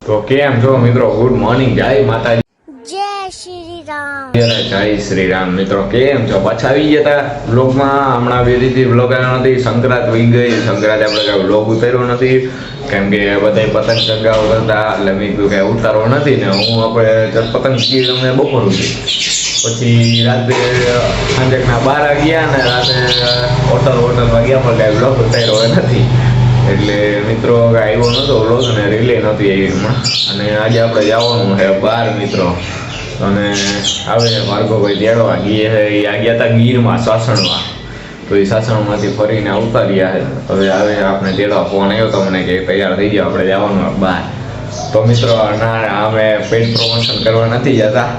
તો કેમ છો મિત્રો? ગુડ મોર્નિંગ, જય માતાજી, જય શ્રી રામ. જય શ્રી રામ. મિત્રો કેમ છો? પાછા આવી ગયા હતા વ્લોગમાં. હમણાં બે દીધી વ્લોગ આવ્યો નથી, સંક્રાંત વહી ગઈ. સંક્રાંત આપણે કઈ વ્લોગ ઉતાર્યો નથી કેમ કે બધા પતંગ ચગાવ કરતા, એટલે મેં કીધું કઈ ઉતારવો નથી ને હું આપણે પતંગ ચીર અમને બપોર હતી. પછી રાતે સાંજના 12 વાગ્યા ને રાતે હોટલમાં ગયા પણ કઈ વ્લોગ ઉતાર્યો નથી. એટલે મિત્રો આવ્યો નતો વ્લોગ અને રિલે નહોતી આવી એમાં. અને આજે આપણે જવાનું છે બહાર મિત્રો. અને આવે ભાર્ગવભાઈ તેડવા ગયા હતા ગીરમાં સાસણમાં. તો એ સાસણમાંથી ફરીને આવતા રહ્યા છે. હવે આવે આપણે તેડવા ફોન આવ્યો તો મને કે તૈયાર થઈ જાવ, આપણે જવાનું બહાર. તો મિત્રો ના અમે પેડ પ્રમોશન કરવા નથી જતા,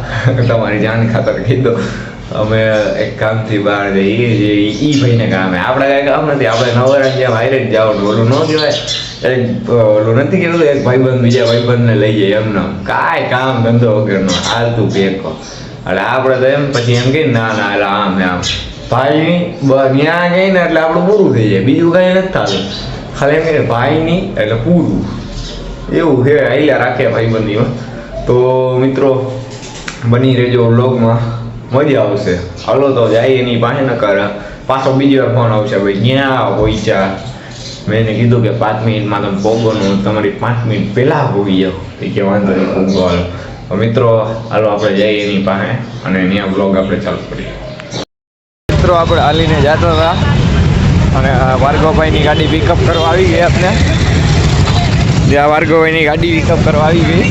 તમારી જાણ ખાતર કીધું. અમે એક કામથી બહાર જઈએ જે ઈ ભાઈને કામે, આપણે કાંઈ કામ નથી. આપણે નવરાની જેમ હારે જ જવાનું. ઓલું ન કહેવાય, ઓલું નથી કહેતું એક ભાઈબંધ બીજા ભાઈબંધને લઈ જાય એમને કાંઈ કામ ધંધો વગરનો હાલતું ભેગો. એટલે આપણે તો એમ પછી એમ કહીને ના ના એટલે આમ ભાઈ ત્યાં ગઈ ને એટલે આપણું પૂરું થઈ જાય, બીજું કાંઈ નથી થતું. ખાલી એમ કહે ભાઈની એટલે પૂરું, એવું છે આઈલા રાખે ભાઈબંધીમાં. તો મિત્રો બની રહેજો વ્લોગમાં, મજા આવશે. હાલો તો જાય એની પાસે ન કરે, પાછો બીજી વાર ફોન આવશે ભાઈ ક્યાં પહોંચ્યા. મેં એને કીધું કે 5 મિનિટમાં તમે પહોંચવાનું, તમારી 5 મિનિટ પહેલાં પહોંચી જાઓ. એ કે વાંધો નહીં પહોંચો. હાલો તો મિત્રો હાલો આપણે જઈએ એની પાસે અને ત્યાં બ્લોગ આપણે ચાલુ કરીએ. મિત્રો આપણે હાલીને જતા હતા અને ભાર્ગવભાઈની ગાડી પિકઅપ કરવા આવી ગઈ. આપણે જ્યાં ભાર્ગવભાઈની ગાડી પિકઅપ કરવા આવી ગઈ.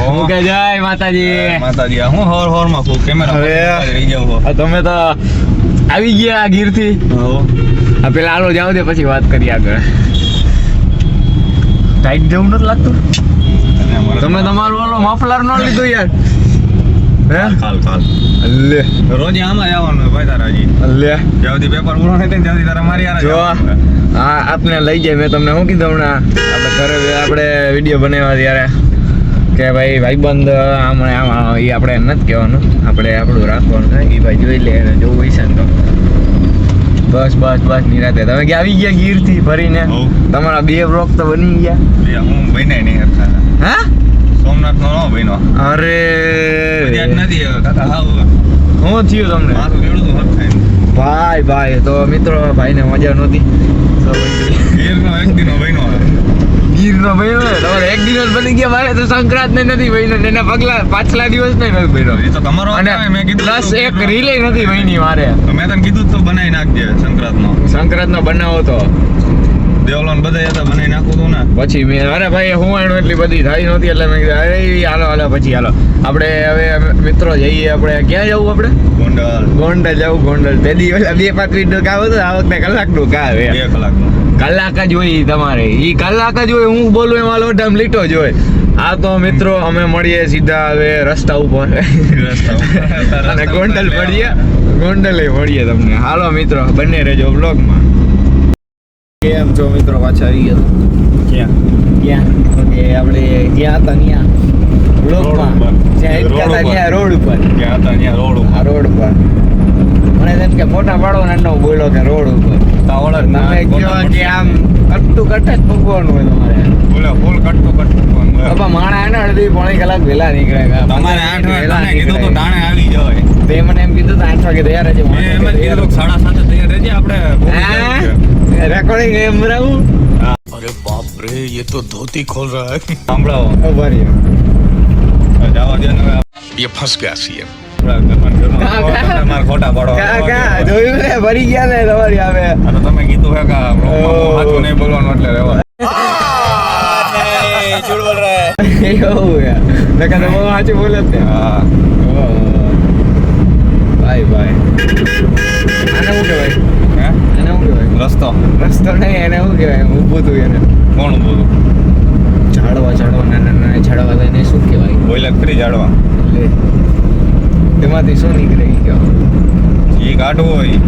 હું કે જય માતાજી. માતાજી હું હોર માં છું કેમેરા રહી જાવ. તમે તો આવી ગયા ગીર થી. પેલા હાલો જાવ દે પછી વાત કરીએ આગળ. ટાઈટ જેવું નથી લાગતું? તમે તમારું ઓલો મફલર ન લીધું યાર? હે કાલ લે રોજ આમાં આવવાનું ભાઈ તારાજી. લે જ્યાંથી પેપર પૂરો થાય ત્યાંથી તારા મારી યાર જો હા આપને લઈ જાય. મેં તમને શું કીધું હમણાં આપણે ઘરે આપણે વિડીયો બનાવ્યા ત્યારે કે ભાઈ ભાઈબંધ આમ એ આપણે નથી કહેવાનું, આપણે આપણું રાખવાનું થાય. એ ભાઈ જોઈ લે એને જોવું હોય છે ને તો બસ નિરાતે. તમે ક્યાં આવી ગયા ગીર થી ફરીને? તમારા 2 બ્લોક તો બની ગયા. હું બન્યા નહીં હતા. હા સોમનાથ નો બન્યો. અરે નથી કાકા હાવ શું થયું તમને? માથું કેળું તો મત થાય ભાઈ તો મિત્રો ભાઈને મજા નહોતી. ગીરનો એક દિનો બન્યો. ગીરનો બન્યો તમારે એક દિવસ બની ગયા, મારે તો સંક્રાંત ને નથી બન્યો, એના પગલા પાછલા દિવસ નહીં બન્યો. એ તો તમારો અને મેં કીધું પ્લસ એક રીલે નથી બની મારે. મેં તને કીધું તો બનાવી નાખજે સંક્રાંત નો બનાવો તો દેવલોન બધા હતા બનાવી નાખું તું ને. પછી મેં અરે ભાઈ હું આણું એટલી બધી થઈ નહોતી એટલે મેં કીધું અરે હાલો પછી હાલો આપણે હવે મિત્રો જઈએ. આપણે ક્યાં જવું? આપણે ગોંડલ જવું. ગોંડલ તે દી ઓલા 2-5 મિનિટનું કામ હતું, આ વખતે કલાકનું કામ. 2 કલાકનું કલાક જ હોય તમારે, એ કલાક જ હોય. હું બોલું એમાં લોઢામ લીટો જ હોય. આ તો મિત્રો અમે મળીએ સીધા હવે રસ્તા ઉપર અને ગોંડલ મળીએ તમને. હાલો મિત્રો બંને રહેજો બ્લોગમાં. કેમ છો મિત્રો? પાછા આવી ગયા ક્યાં આપણે જ્યાં હતા ત્યાં બ્લોગમાં જ્યાં રોડ ઉપર રોડ ઉપર મને તેમ કે ફોટા પાડો ને એનો બોલો કે રોડ ઉપર તમે કહો કે આમ કટતું કટ જ મૂકવાનું હોય તમારે. ફૂલ કટતું બાપા માણા એને અડધી પોણી કલાક વહેલા નીકળે. તમારે 8 વાગે કીધું તો ટાણે આવી જવાય. તે મને એમ કીધું તો 8 વાગે તૈયાર રહેજે. એમ જ કીધું 7:30 તૈયાર રહેજે. આપણે રેકોર્ડિંગ એમ રહું. अरे बाप रे ये तो धोती खोल रहा है. સાંભળાવો ભરી જવા દે ને. ये फंस गया सीएम. મારા ખોટા પાડો જોયું ને ભરી ગયા ને તમારી આવે. તમે કીધું હે કે સાચું નહીં બોલવાનું એટલે રહેવા. झूठ बोल रहा है એવું યાર નકા તો બહુ સાચું બોલે જ ને. હા ભાઈ આને શું કહેવાય? હે એને શું કહેવાય? રસ્તો નહીં, એને શું કહેવાય? ઊભું હતું એને કોણ બોલું? ઝાડવા નાના ઝાડવા લઈને શું કહેવાય? બોઈલર ફરી જાડવા એટલે તેમાંથી શું નીકળે ગયો? એ કાઢવું હોય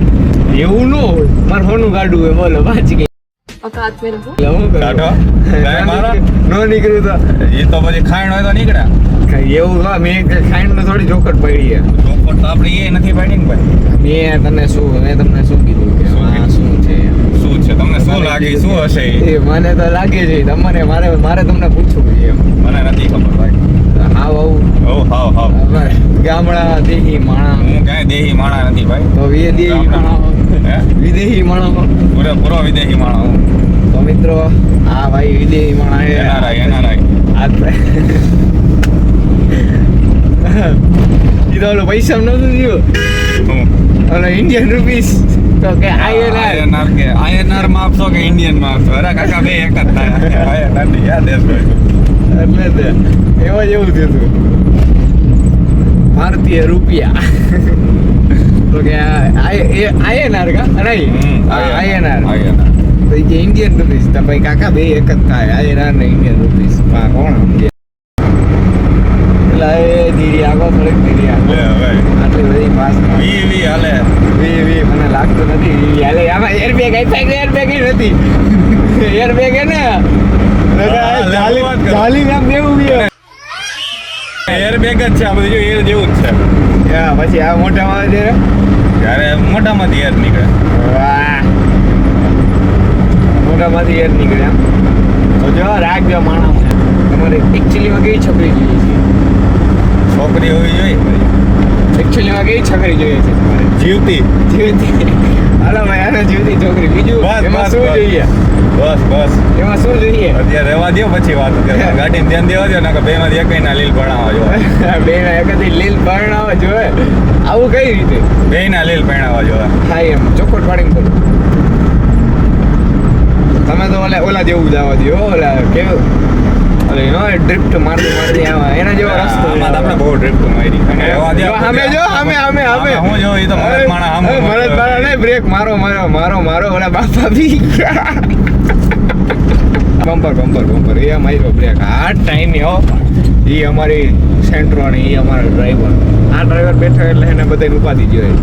એવું ન હોય. મારે હોનું કાઢવું હોય. બોલો બાજી औकात में रहो. કાઢો નો નીકળ્યું તો એ તો પછી ખાણ હોય તો નીકળે. એવું મેં ખાંડ થોડી ચોખટ પડી. ચોખટ તો આપણે એ નથી પાડી ને ભાઈ. મેં તમને શું કીધું કે લાગે શું હશે ઈ? એ મને તો લાગે છે તમને મારે તમને પૂછવું છે એમ મને નથી ખબર ભાઈ. હાવ આવું હાવ ગામડા દેહી માણા હું કાંઈ દેહી માણા નથી ભાઈ. તો વિદેહી માણા હે? વિદેહી માણા પૂરો વિદેશી માણા હું. તો મિત્રો આ ભાઈ વિદેહી માણા છે NRI. ઈ તો ઓલો પૈસા નતું થયું હું ઓલો ઇન્ડિયન રૂપીસ તો કે INR કે INR માં આપશો કે ઇન્ડિયન માં આપશો? અરે કાકા બે એક જ થાય. INR ની યાદ દેશભાઈ. એટલે એવો જ એવું થયું હતું ભારતીય રૂપિયા તો કે આઈએનઆર કા નહીં આઈએનઆર તો એ કે ઇન્ડિયન રૂપીસ તો ભાઈ કાકા બે એક જ થાય આઈએનઆર ને ઇન્ડિયન રૂપીસ કોણ સમજે એટલે એ ધીરી આગો થોડીક ધીરી આગો લે હવે આટલી બધી પાસ વી હાલે. વી મને લાગતું નથી વી હાલે આમાં એરબેગ એરબેગ નથી એરબેગ હે ને જાલી નામ દેવું બી એર બેગ જ છે આ બધું. જો એર જેવું જ છે. પછી આ મોટામાં આવે ત્યારે ત્યારે મોટામાંથી એર નીકળે. વાહ મોટામાંથી એર નીકળે એમ. તો જો રાખજો માણસ તમારે એકચ્યુઅલીમાં કેવી છોકરી જોઈએ છે છોકરી હોવી જોઈએ. એકચ્યુઅલીમાં કેવી છોકરી જોઈએ છે તમારે જીવતી. હાલો ભાઈ આને જીવતી છોકરી બીજું બસ, એમાં બસ, શું બસ. જોઈએ બસ એમાં શું જોઈએ અત્યારે રહેવા દો પછી વાત. ગાડીને ધ્યાન દેવા દો ને બે માંથી એક ના લીલ ભણાવવા જો. બે એકથી લીલ પરણાવો જોવે આવું કઈ રીતે બે ના લીલ ભણાવવા જો. થાય એમ ચોખ્ખટ પાડીને બોલો તમે તો ઓલા જેવું જવા દો ઓલા કેવું ઓલે નો ડ્રિફ્ટ મારતી આવા એના જેવો રસ્તો આમાં તો આપણે બહુ ડ્રિફ્ટ મારી. અને રહેવા દો. અમે હું જો એ તો મરદ માણા મરદ માણા નહીં બ્રેક મારો ઓલા બાપા બી બમ્પર એ માર્યો બ્રેક આ ટાઈમે હો એ અમારી સેન્ટ્રોની એ અમારો ડ્રાઈવર આ ડ્રાઈવર બેઠો એટલે એને બધાને ઉપાધિ જોઈએ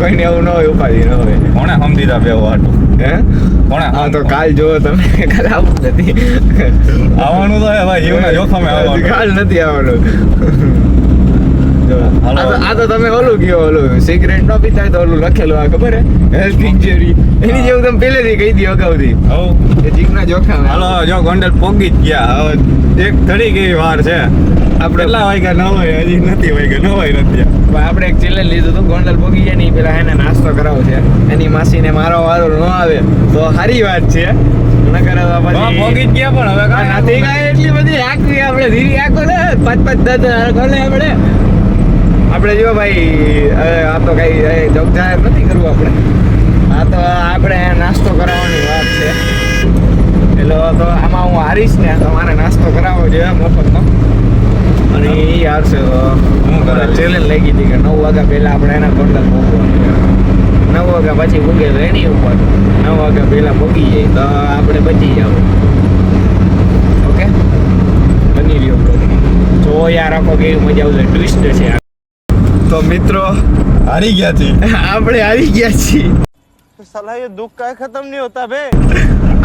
કોઈને એવું ન હોય ઉપાધિ ન હોય કોણે સમજીતા બે વાટું હે કોણે હા તો કાલ જોવો તમે કાલ આવું નથી આવવાનું તો હે ભાઈ જીવના જોખમે આવવાનું. કાલ નથી આવવાનું આ તો તમે ઓલું કયો ઓલું સિગરેટ નો પીતા હોય તો ઓલું લખેલું આ ખબર હે હેલ્થ ઇન્જરી એની જેવું તમે પહેલેથી કહી દી અગાઉથી હવ એ જીગના જોખમ હાલો જો ગોંડલ પોગી જ ગયા. હવે એક ઘડી કેવી વાર છે. આપણે કેટલા વાગ્યા ન હોય હજી નથી વાગ્યા ન હોય નથી. આપણે એક ચેલેન્જ લીધું હતું ગોંડલ પોગી ગયા ને ઈ પેલા એને નાસ્તો કરાવો છે એની માસીને મારો વારો ન આવે તો સારી વાત છે ન કરાવવા પછી પોગી જ ગયા પણ હવે નથી કાંઈ એટલી બધી આખવી આપણે ધીરી આખો ને 5-5 10 કરે આપણે જો ભાઈ આ તો કઈ જોક જાહેર નથી કરવું આ તો આપણે નાસ્તો કરાવવાની વાત છે એટલે તો આમાં હું હારીશ ને તો મારે નાસ્તો કરાવવો જોઈએ મફતનો અને એ હારશે તો હું ચેલેન્જ લઈ ગઈ હતી કે 9 વાગ્યા પહેલા આપણે એના ગોંડલ પહોંચવાનું 9 વાગ્યા પછી પૂગે તો એની ઉપર 9 વાગ્યા પહેલા પહોંચી જાય તો આપણે બચી જાવ ઓકે બની રહ્યો જો યાર આખો કેવી મજા આવશે ટ્વિસ્ટ છે તો મિત્રો હારી ગયા છે. આપણે હારી ગયા છીએ साला ये दुख का खत्म नहीं होता बे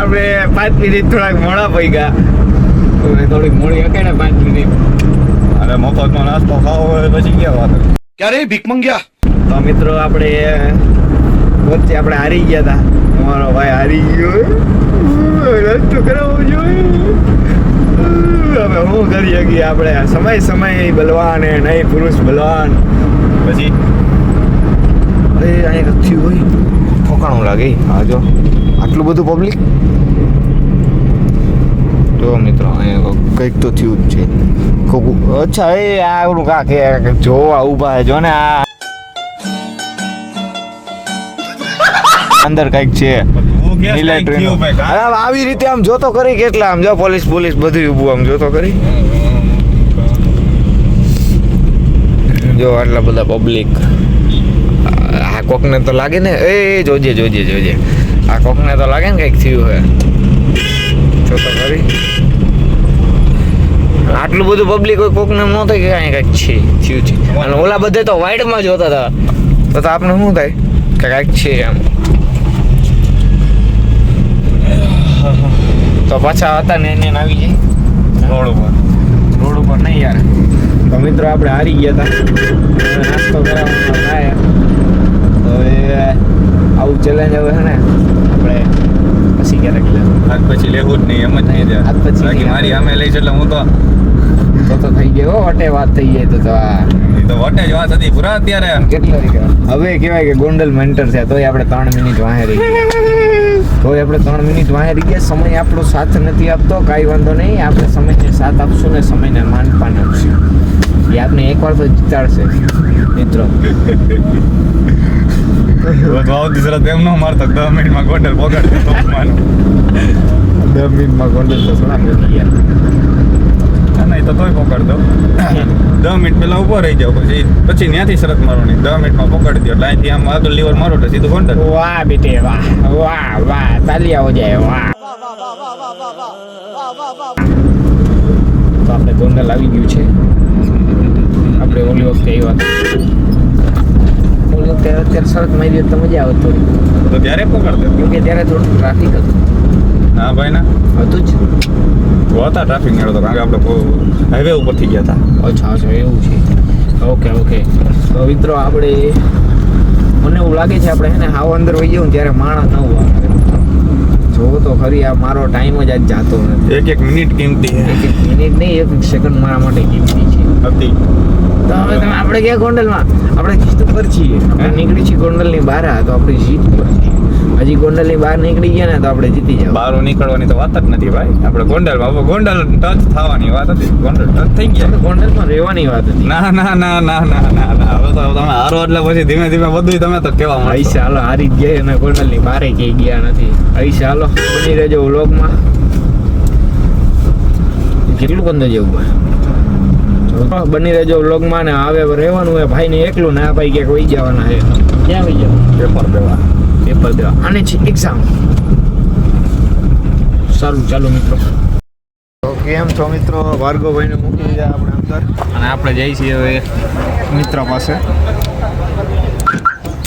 આપણે 5 મિનિટ થોડાક મોડા પડી ગયા થોડીક મોડી હકે ને 5 મિનિટ અરે મફતનો નાસ્તો ખાવો હોય પછી ક્યાં વાત. क्या रे भीख मंगिया તો મિત્રો આપણે વચ્ચે આપણે હારી ગયા હતા અમારો ભાઈ હારી ગયો નાસ્તો કરાવવો જોઈએ હવે હું કરી શકીએ આપણે સમય બલવાન એ નહીં પુરુષ બલવાન પછી અરે અહીંયા થયું હોય ઠોકાણું લાગે હા જો આટલું બધું પબ્લિક જો મિત્રો અહીંયા કંઈક તો થયું જ છે અચ્છા એ આ ઓલું કાંક જોવા ઊભા છે જો ને આ અંદર કંઈક છે મિલિટરી આવી રીતે આમ જોતો કરી કેટલા આમ જો પોલીસ બધું ઊભું આમ જોતો કરી જો આટલા બધા પબ્લિક આ કોકને તો લાગે ને એ જોજે આ કોકને તો લાગે ને કંઈક થયું હે જોતો કરી આટલું બધું પબ્લિક હોય કોકને ન થાય કે કાંઈ કંઈક છે થયું છે અને ઓલા બધે તો વાઇડમાં જોતા હતા તો આપણે શું થાય કે કાંઈક છે એમ તો પાછા હતા ને એને આવી જાય રોડ ઉપર નહીં યાર તો મિત્રો આપણે હારી ગયા હતા નાસ્તો કરાવવાનો થાય તો એ લઈને જવું છે ને આપણે પછી ક્યારેક લેવું આજ પછી લેવું જ નહીં એમ જ નહીં આજ પછી બાકી નહીં. મારી સામે લઈશ એટલે હું તો થઈ ગયો હો, વટે વાત થઈ જાય તો આ એ તો વટે જ વાત હતી પૂરા અત્યારે કેટલો હવે કહેવાય કે ગોંડલ મેન્ટર છે તોય આપણે 3 મિનિટ વાહે રહી ગયા તોય આપણે 3 મિનિટ વાહે રહી ગયા સમય આપણો સાથ નથી આપતો કાંઈ વાંધો નહીં આપણે સમયને સાથ આપશું ને સમયને માનપાન આપશું એ આપણે એકવાર તો જીતાડશે મિત્રો દીસરા તેમ ન મારતો 10 મિનિટમાં ગોંડલ પકડ તો માનું 10 મિનિટમાં ગોંડલ તો થોડા પહોંચી ગયા નહીં તો તોય પકડ દો 10 મિનિટ પહેલા ઊભો રહી જાવ પછી ત્યાંથી શરત મારવાની 10 મિનિટમાં પકડી દો એટલે અહીંથી આમ આગળ લીવર મારો એટલે સીધું ગોંડલ વાહ બેટે વાહ વાહ વાહ તાલિયા હો જાય વાહ તો આપણે ગોંડલ આવી ગયું છે આપણે ઓલી વખતે આવ્યા હતા ઓલી વખતે અત્યારે શરત મારી તો મજા આવે થોડી તો ત્યારે પકડ દો કેમ કે ત્યારે થોડું ટ્રાફિક હતું હા ભાઈ ના હતું જ હતા ટ્રાફિક મેળો તો કારણ કે આપણે હાઈવે ઉપરથી ગયા હતા અચ્છા અચ્છા એવું છે ઓકે ઓકે તો મિત્રો આપણે મને એવું લાગે છે આપણે હે ને હાવ અંદર વહી જવું ત્યારે માણસ નવું આવે જોવો તો ખરી આ મારો ટાઈમ જ આજ જાતો નથી એક મિનિટ કિંમતી એક એક મિનિટ નહીં એક એક સેકન્ડ મારા માટે કિંમતી છે હતી તો હવે તમે આપણે ક્યાં ગોંડલમાં આપણે જીત પર છીએ આપણે નીકળી છીએ ગોંડલની બહાર તો આપણે જીત પર છીએ હજી ગોંડલની બહાર નીકળી ગયા ને તો આપણે જીતી જાવ બહાર નીકળવાની તો વાત જ નથી ભાઈ આપણે ગોંડલ ટચ થવાની વાત હતી ગોંડલ ટચ થઈ ગયા ગોંડલમાં રહેવાની વાત હતી ના ના ના ના ના ના ના હવે તો તમે હારો એટલે પછી ધીમે ધીમે બધું તમે તો કેવા મળશે પૈસા હાલો હારી જ ગયા અને ગોંડલની બહારે ક્યાંય ગયા નથી પૈસા હાલો બની રહેજો વ્લોગમાં કેટલું બંધ જેવું બની રહેજો વ્લોગમાં ને હવે રહેવાનું હોય ભાઈને એકલું ને આ ભાઈ ક્યાંક વહી જવાના છે ક્યાં વહી જવા પેપર દેવા આને છે એક્ઝામ સારું ચાલો મિત્રો તો કેમ છો મિત્રો ભાર્ગવભાઈને મૂકી દીધા આપણે અંદર અને આપણે જઈએ છીએ હવે મિત્ર પાસે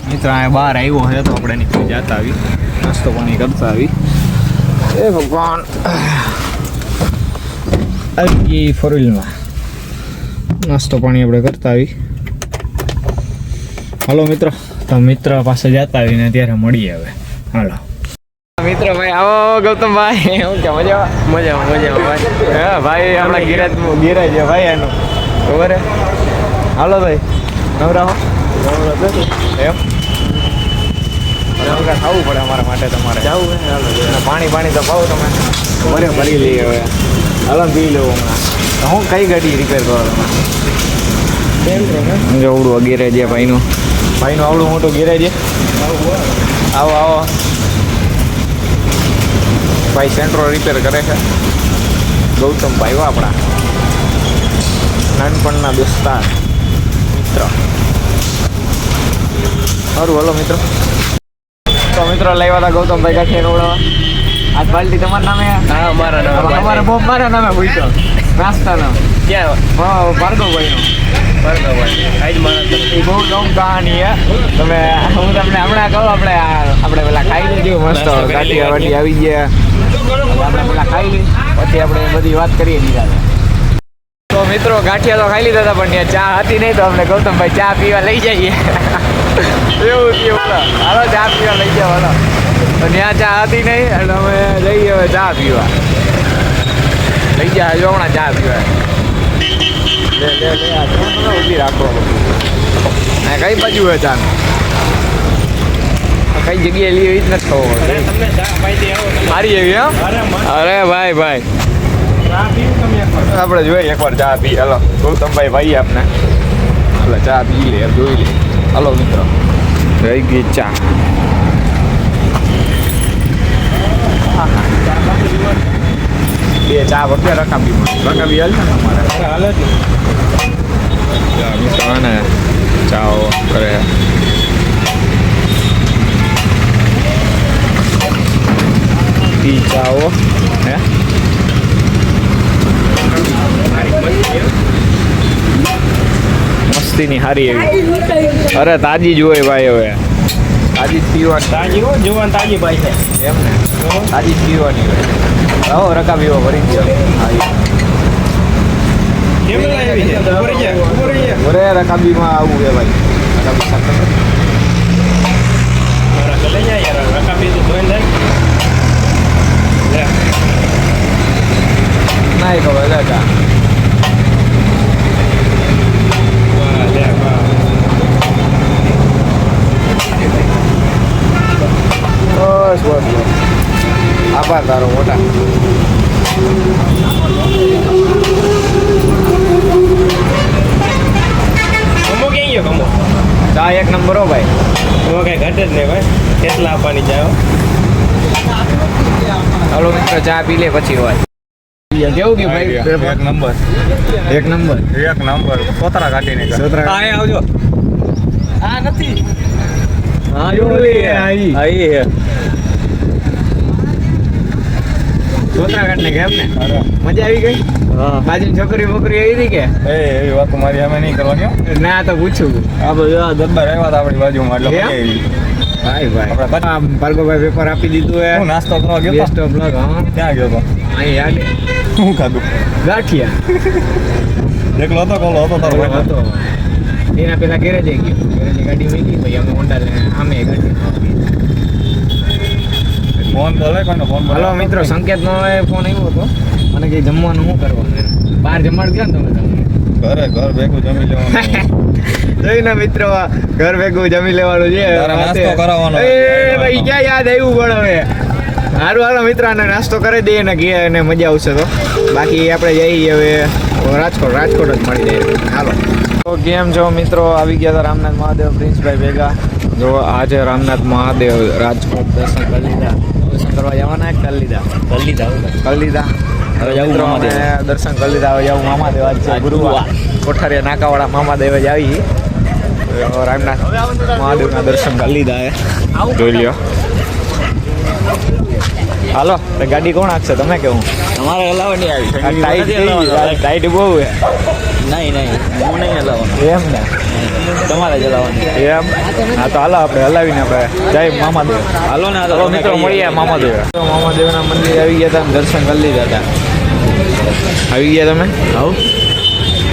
મિત્ર અહીંયા બહાર આવ્યો છે તો આપણે નીકળી જતા આવી નાસ્તો પાણી કરતા આવી એ ભગવાન આવી ગઈ ફોર વ્હીલમાં નાસ્તો પાણી આપણે કરતા આવી હાલો મિત્રો તો મિત્ર પાસે જતા આવીને ત્યારે મળીએ હવે હાલો મિત્ર ભાઈ આવો ગૌતમભાઈ શું કે મજામાં ભાઈ હા ભાઈ હમણાં ગિરાજ છે ભાઈ એનું ખબર હે હાલો ભાઈ નવરા એમ ખાવું પડે અમારા માટે તમારે જવું પાણી તો પાવું તમે ભરી લઈએ હવે હાલો પી લઉં હમણાં હું કઈ ગાડી રિપેર કરો તમે જવડું ગેરેજ છે ભાઈનું આવડું મોટું ગેરેજ છે આવો ભાઈ સેન્ટ્રો રિપેર કરે છે ગૌતમભાઈ આપણા નાનપણના દોસ્તાર મિત્ર સારું હલો મિત્રો તો મિત્રો લાવ્યા હતા ગૌતમભાઈ ગાંઠિયા રોડવા આજ બાલ્ટી તમારા નામે હા મારા નામે પૂછ્યો નાસ્તાનો ક્યાં ભાર્ગવભાઈનો એ બહુ લોંગ કહાની છે તમે હું તમને હમણાં કહું આપણે પેલા ખાઈ લીધું મસ્ત ગાંઠિયા વાટી આવી ગયા આપણે પેલા ખાઈ લઈ પછી આપણે બધી વાત કરીએ લીધા તો મિત્રો ગાંઠિયા તો ખાઈ લીધા હતા પણ ત્યાં ચા હતી નહીં તો આપણે ગૌતમભાઈ ચા પીવા લઈ જઈએ એવું થયું હાલો ચા પીવા લઈ જાઓ હાલો તો ત્યાં ચા હતી નહીં એટલે અમે જઈએ હવે ચા પીવા લઈ જાય જો હમણાં ચા પીવા ઊભી રાખો કઈ બાજુ હોય ચા કઈ જગ્યાએ લઈએ એ જ નથી ખબર સારી એવી હા અરે ભાઈ આપણે જોઈએ એકવાર ચા પી હાલો ગૌતમભાઈ ભાઈ આપને હાલો ચા પી લે જોઈ લે હાલો મિત્રો રહી ગઈ ચા બે ચા વખતે રકાબી હાલ છે ને અમારે હાલે છે મિત્રો ને ચાઓ કરે પી ચાઓ હે મસ્તીની હારી એવી અરે તાજી જ હોય ભાઈ હવે તાજી જ પીવાની તાજી હોય જોવાની તાજી ભાઈ છે એમ ને તાજી જ પીવાની હોય આવો રકાબીઓ ભરી અરે રકાબીમાં આવું છે ભાઈ રકાબી સાથે બસ બસ આભાર તારો મોટા. કમો ક્યાં ગયો કમો? ચા એક નંબર હો ભાઈ. એમાં કઈ ઘટે જ નહીં ભાઈ. કેટલા આપવાની જાય હો? ચાલો મિત્રો ચા પી લે પછી વાત. કેવું કે ભાઈ એક નંબર એક નંબર. એક નંબર સોતરા કાઢીને હા એ આવજો. આ નથી. હા આઈ. આઈ હે. સોતરા કાઢને કેમ ને મજા આવી ગઈ. હા. બાજુ છોકરી બોકરી આવી હતી કે એવી વાત મારી અમે નહીં કરવાની હો. ના તો પૂછું. આ બધું આ દરબાર આવ્યા હતા આપણી બાજુમાં એટલે મજા આવી. ભાઈ આપણે ભાઈ ભાર્ગવભાઈ પેપર આપી દીધું હે. હું નાસ્તો કરવા ગયો બેસ્ટ હતો. Of luck. હા ક્યાં ગયો હતો અહીં યાદ શું ખાધું ગાંઠિયા એકલો હતો કોલો હતો તારો ભાઈ હતો. એના પેલા ગેરેજે ગયો. ગેરેજે ગાડી મૂકી પછી અમે હોન્ડા લઈને આમે ગાડી. ફોન બોલે કોઈનો ફોન બોલે હલો મિત્રો સંકેત નો ફોન આવ્યો હતો મને કે જમવાનું શું કરવાનું એમ. બહાર જમાડ ગયો ને તમે ઘર ભેગું જમી લેવાનું જોઈને મિત્રો ઘર ભેગું જમી લેવાનું છે. તારે નાસ્તો કરાવવાનો. એ ભાઈ ક્યાં યાદ આવ્યું પણ હવે હારું હાલો મિત્ર આને નાસ્તો કરી દઈએ ને ઘેર અને મજા આવશે તો. બાકી આપણે જઈએ હવે રાજકોટ જ મળી જાય. હાલો તો કેમ છો મિત્રો આવી ગયા હતા રામનાથ મહાદેવ પ્રિન્સભાઈ ભેગા. જો આજે રામનાથ મહાદેવ રાજકોટ દર્શન કરી લીધા. દર્શન કરવા જવાના કરી લીધા. કરી લીધા. હવે મિત્રો અમે દર્શન કરી લીધા. હવે જવું મામાદેવ. આજ છે ગુરુવાર. કોઠારીયા નાકાવાળા મામાદેવ જ આવી. રામનાથ મહાદેવના દર્શન કરી લીધા હે. જોઈ લ્યો. હાલો તો ગાડી કોણ હાંકશે તમે કેવું? તમારે હલાવવાની આવી. ટાઈટ બહુ હે. નહીં હું નહીં હલાવવાનું. એમ ને તમારે જ હલાવવાની. એમ હા તો હાલો આપણે હલાવીને આપણે જય મામાદેવ. હાલો ને ચાલો મિત્રો મળીએ મામાદેવ. મામાદેવના મંદિર આવી ગયા હતા દર્શન કરી લીધા હતા. આવી ગયા તમે?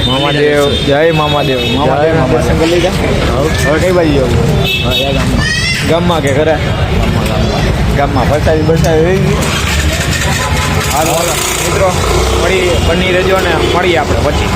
મામાદેવ જય મામાદેવ. મામાદેવના દર્શન કરી લીધા. હવે કઈ બાજુ જવું? ગામમાં કે ઘરે? ગામમાં વરસાદી રહી ગઈ. હાલો મિત્રો બની રહેજો ને મળીએ આપણે પછી.